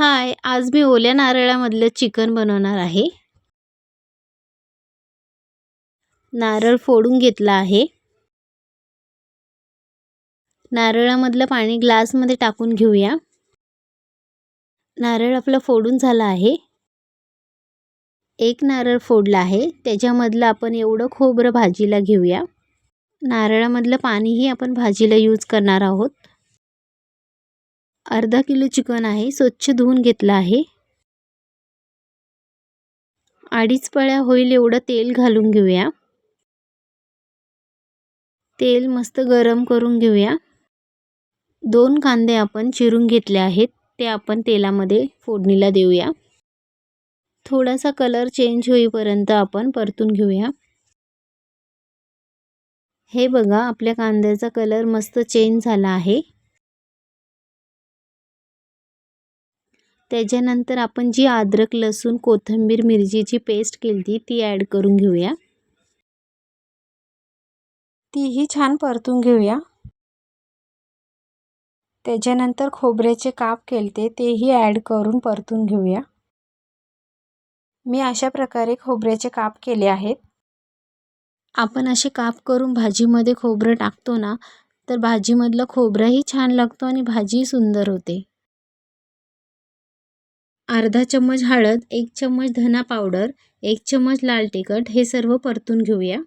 हाय, आज मी ओल्या नारळामधलं चिकन बनवणार आहे. नारळ फोडून घेतला आहे. नारळामधलं पाणी ग्लासमध्ये टाकून घेऊया. नारळ आपलं फोडून झाला आहे. एक नारळ फोडला आहे. त्याच्यामधलं आपण एवढं खोबरं भाजीला घेऊया. नारळामधलं पाणीही आपण भाजीला यूज करणार आहोत. अर्धा किलो चिकन आहे. स्वच्छ धुवून घेतलं आहे. 2.5 पळ्या होईल एवढं तेल घालून घेऊया. तेल मस्त गरम करून घेऊया. 2 कांदे आपण चिरून घेतले आहेत. ते आपण तेलामध्ये फोडणीला देऊया. थोडासा कलर चेंज होईपर्यंत आपण परतून घेऊया. हे बघा, आपल्या कांद्याचा कलर मस्त चेंज झाला आहे. त्याच्यानंतर आपण जी अद्रक, लसूण, कोथिंबीर, मिरचीची पेस्ट केली ती ॲड करून घेऊया. तीही छान परतून घेऊया. त्याच्यानंतर खोबऱ्याचे काप केलते तेही ॲड करून परतून घेऊया. मी अशा प्रकारे खोबऱ्याचे काप केले आहेत. आपण असे काप करून भाजीमध्ये खोबरं टाकतो ना, तर भाजीमधलं खोबरंही छान लागतो आणि भाजीही सुंदर होते. अर्धा चम्मच हळद, 1 चम्मच धना पावडर, 1 चम्मच लाल तिखट हे सर्व परतून घेऊया.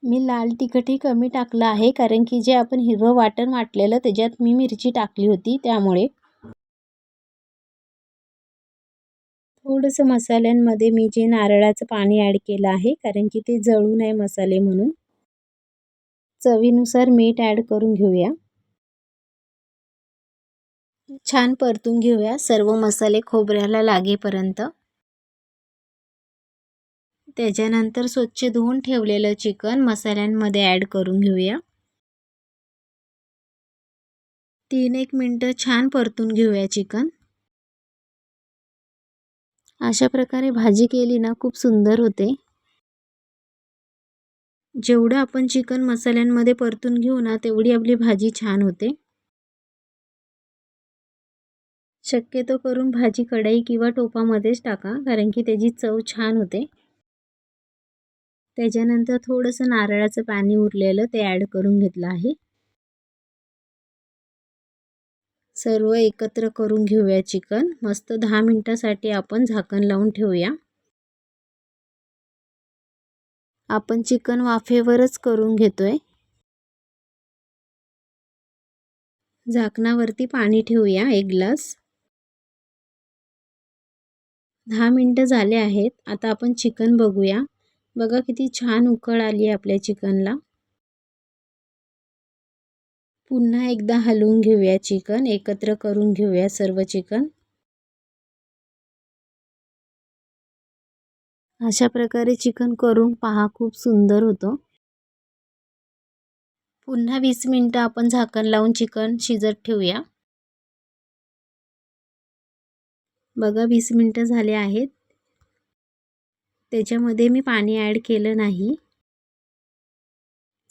मी लाल तिखटही कमी टाकलं आहे, कारण की जे आपण हिरवं वाटण वाटलेलं त्याच्यात मी मिरची टाकली होती त्यामुळे. थोडंसं मसाल्यांमध्ये मी जे नारळाचं पाणी ॲड केलं आहे, कारण की ते जळू नये मसाले म्हणून. चवीनुसार मीठ ॲड करून घेऊया. छान परतून घेऊया सर्व मसाले खोबऱ्याला लागेपर्यंत. त्याच्यानंतर स्वच्छ धुवून ठेवलेलं चिकन मसाल्यांमध्ये ॲड करून घेऊया. 3-1 मिनटं छान परतून घेऊया चिकन. अशा प्रकारे भाजी केली ना खूप सुंदर होते. जेवढं आपण चिकन मसाल्यांमध्ये परतून घेऊ ना तेवढी आपली भाजी छान होते. शक्यतो करून भाजी कढई किंवा टोपामध्येच टाका, कारण की त्याची चव छान होते. त्याच्यानंतर थोडंसं नारळाचं पाणी उरलेलं ते ॲड करून घेतलं आहे. सर्व एकत्र करून घेऊया चिकन. मस्त 10 मिनिटासाठी आपण झाकण लावून ठेवूया. आपण चिकन वाफेवरच करून घेतोय. झाकणावरती पाणी ठेवूया 1 ग्लास. 10 मिनिटं झाले आहेत. आता आपण चिकन बघूया. बघा किती छान उकळ आली आहे आपल्या चिकनला. पुन्हा एकदा हलवून घेऊया चिकन. एकत्र करून घेऊया सर्व चिकन. अशा प्रकारे चिकन करून पहा, खूप सुंदर होतं. पुन्हा 20 मिनिटं आपण झाकण लावून चिकन शिजत ठेवूया. बघा 20 मिनिटं झाले आहेत. त्याच्यामध्ये मी पाणी ॲड केलं नाही.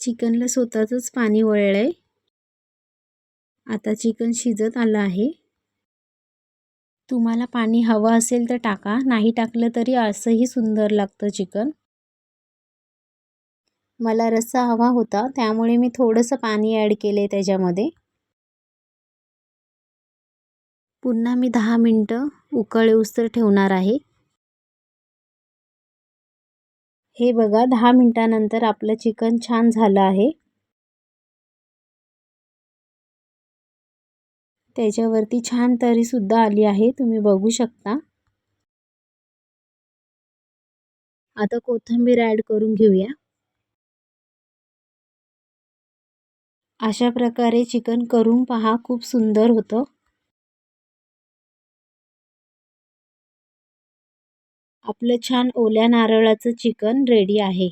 चिकनला स्वतःचंच पाणी वळलंय. आता चिकन शिजत आलं आहे. तुम्हाला पाणी हवं असेल तर टाका, नाही टाकलं तरी असंही सुंदर लागतं चिकन. मला रस्सा हवा होता त्यामुळे मी थोडंसं पाणी ॲड केले त्याच्यामध्ये. पुन्हा मी 10 मिनिटं उकळ येऊस्तर ठेवणार आहे. हे बघा 10 मिनिटानंतर आपलं चिकन छान झालं आहे. त्याच्यावरती छान तरीसुद्धा आली आहे, तुम्ही बघू शकता. आता कोथिंबीर ॲड करून घेऊया. अशा प्रकारे चिकन करून पहा, खूप सुंदर होतं. आपलं छान ओल्या नारळाचं चिकन रेडी आहे.